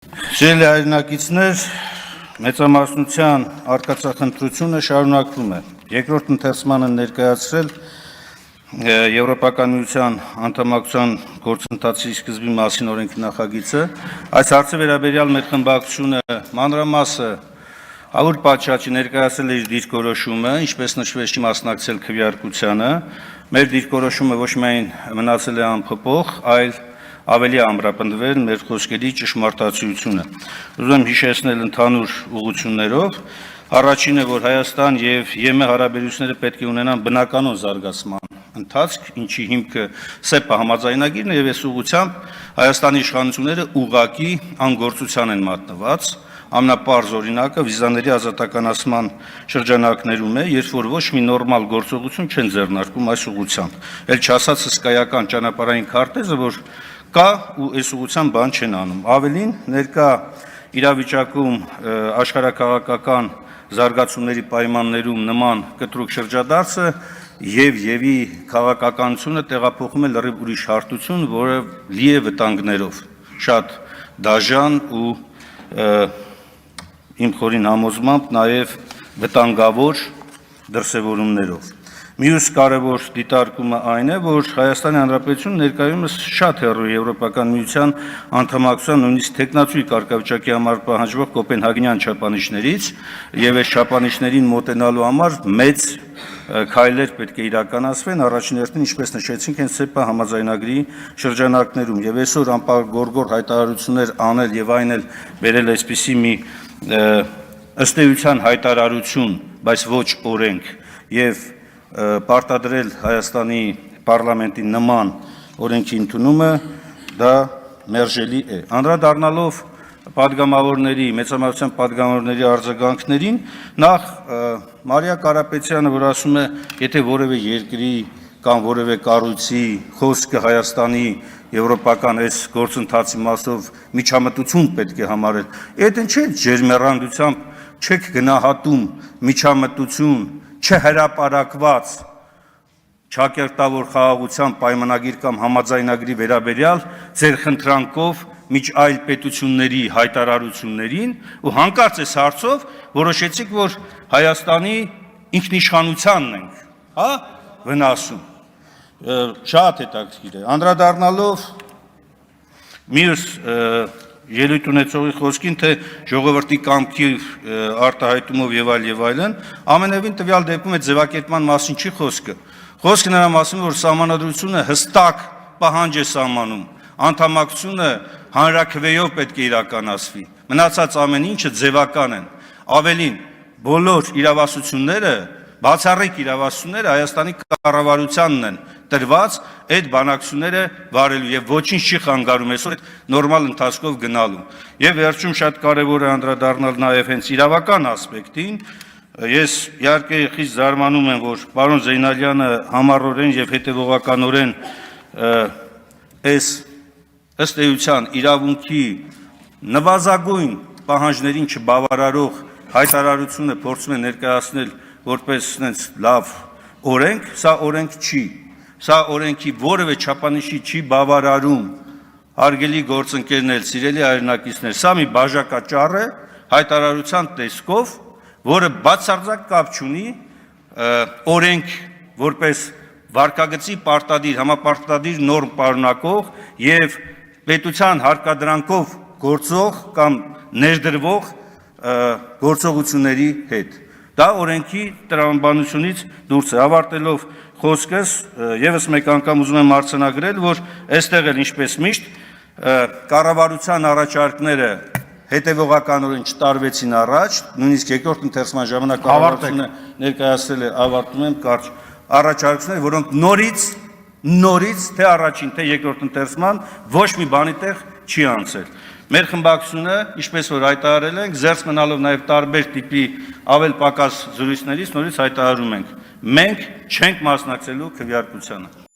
Սիրելի հայրենակիցներ, մեծամասնության արկածախնդրությունը շարունակվում է։ Երկրորդ ընթերցմանը ներկայացրել Եվրոպական միության անդամակցության գործընթացի սկզբի մասին օրենքի նախագիծը։ Այս հարցի վերաբերյալ մեր խմբակցությունը մանրամասը Ավոր պատշաճի ներկայացել է իր դիրքորոշումը, ինչպես նշվեց, չի մասնակցել քվեարկությանը։ Մեր դիրքորոշումը ոչ միայն մնացել է անփոփոխ, այլ ավելի ամրապնդվել մեր խոսքերի ճշմարտացիությունը։ Ուզում եմ հիշեցնել ընդհանուր ուղղություններով։ Առաջինը, որ Հայաստան եւ ԵՄ հարաբերությունները պետք է ունենան բնականon զարգացման ընթացք, ինչի հիմքը ՍԵՊԱ համաձայնագիրն է, եւ այս ուղղությամբ Հայաստանի իշխանությունները ուղղակի անգործության են մատնված։ Ամենապարզ օրինակը վիզաների ազատականացման շրջանակներում է, երբ որ ոչ մի նորմալ գործողություն չեն ձեռնարկում այս ուղղությամբ։ Էլ չասած հսկայական ճանապարհային քարտեզը, որ կա ու այս ուղղությամբ բան չեն անում։ Ավելին, ներկա իրավիճակում աշխարհաքաղաքական զարգացումների պայմաններում նման կտրուկ շրջադարձը եւ քաղաքականությունը տեղափոխում է լրիվ ուրիշ հարթություն, որը լի է վտանգներով, շատ դաժան ու իմ խորին համոզմամբ նաև վտանգավոր դրսևորումներով։ Մյուս կարևոր դիտարկումը այն է, որ Հայաստանի Հանրապետությունը ներկայումս շատ հեռու է Եվրոպական միության անդամակցության նույնիսկ տեխնացուի կարգավիճակի համար պահանջվող կոպենհագենյան չափանիշներից, եւ այս չափանիշներին մոտենալու համար մեծ քայլեր պետք է իրականացվեն, առաջին հերթին, ինչպես նշեցինք, հենց ՍԵՊԱ համաձայնագրի շրջանակներում, եւ այսօր անպայման հայտարարություններ անել եւ այն էլ բերել այսպիսի մի ըստ էության հայտարարություն, բայց ոչ օրենք, եւ պարտադրել Հայաստանի պարլամենտի նման օրենքի ընդունումը, դա մերժելի է։ Անդրադառնալով պատգամավորների, մեծամասնության պատգամավորների արձագանքներին, նախ Մարիա Կարապետյանը, որ ասում է, եթե որևէ երկրի կամ որևէ կառույցի խոսքը Հայաստանի եվրոպական այս գործընթացի մասով միջամտություն պետք է համարել, այդ ինչ է ջերմեռանդությամբ չեք գնահատում միջամտություն, չհրապարակված ճակերտավոր խաղաղության պայմանագիր կամ համաձայնագրի վերաբերյալ ձեր խնդրանքով միջ այլ պետությունների հայտարարություններին ու հանկարծ այս հարցով որոշեցիք, որ Հայաստանի ինքնիշխանությանն ենք, վնասում։ Շատ հետաքրքիր է։ Անդրադառնալով մյուս ելույթ ունեցողի խոսքին, թե ժողովրդի կամքի արտահայտումով եւ այլն, ամենևին տվյալ դեպքում այդ ձևակերպման մասին չի խոսքը։ Խոսքը նրա մասին, որ սահմանադրությունը հստակ պահանջ է սահմանում, անդամակցությունը հանրաքվեով պետք է իրականացվի, մնացած ամեն ինչը ձևական են։ Ավելին, բոլոր իրավասությունները, բացառիկ իրավասությունները Հայաստանի կառավարությանն են տրված այդ բանակցությունները վարելու եւ ոչինչ չի խանգարում այսօր այդ նորմալ ընթացքով գնալու։ Եվ վերջում շատ կարեւոր է անդրադառնալ նաեւ հենց իրավական ասպեկտին։ Ես իհարկե խիստ զարմանում եմ, որ պարոն Զեյնալյանը համառորեն եւ հետեւողականորեն այս ըստ էության իրավունքի նվազագույն պահանջներին չբավարարող հայտարարությունը փորձում է ներկայացնել որպես sense լավ օրենք, սա օրենք չի, սա օրենքի որևէ չափանիշի չի բավարարում, հարգելի գործընկերներ, սիրելի հայրենակիցներ, սա մի բաժակաճառ է հայտարարության տեսքով, որը բացարձակ կապ չունի օրենք որպես վարկագծի պարտադիր, համապարտադիր նորմ պարունակող եւ պետության հարկադրանքով գործող կամ ներդրվող գործողությունների հետ։ Դա օրենքի տրամաբանությունից դուրս է։ Ավարտելով խոսքս, եւս մեկ անգամ ուզում եմ արձանագրել, որ այստեղ էլ ինչպես միշտ կառավարության առաջարկները հետևողականորեն չտարվեցին առաջ, նույնիսկ երկրորդ ընթերցման ժամանակ կառավարությունը ներկայացրել է, ավարտում եմ կարճ, առաջարկություններ, որոնք նորից թե առաջին, թե երկրորդ ընթերցման ոչ մի բանի տեղ չի անցել։ Մեր խմբակցությունը, ինչպես որ հայտարարել ենք, զերծ մնալով նաև տարբեր տիպի ավել պակաս զրույցներից նորից հայտարարում ենք. մենք չենք մասնակցելու քվեարկությանը։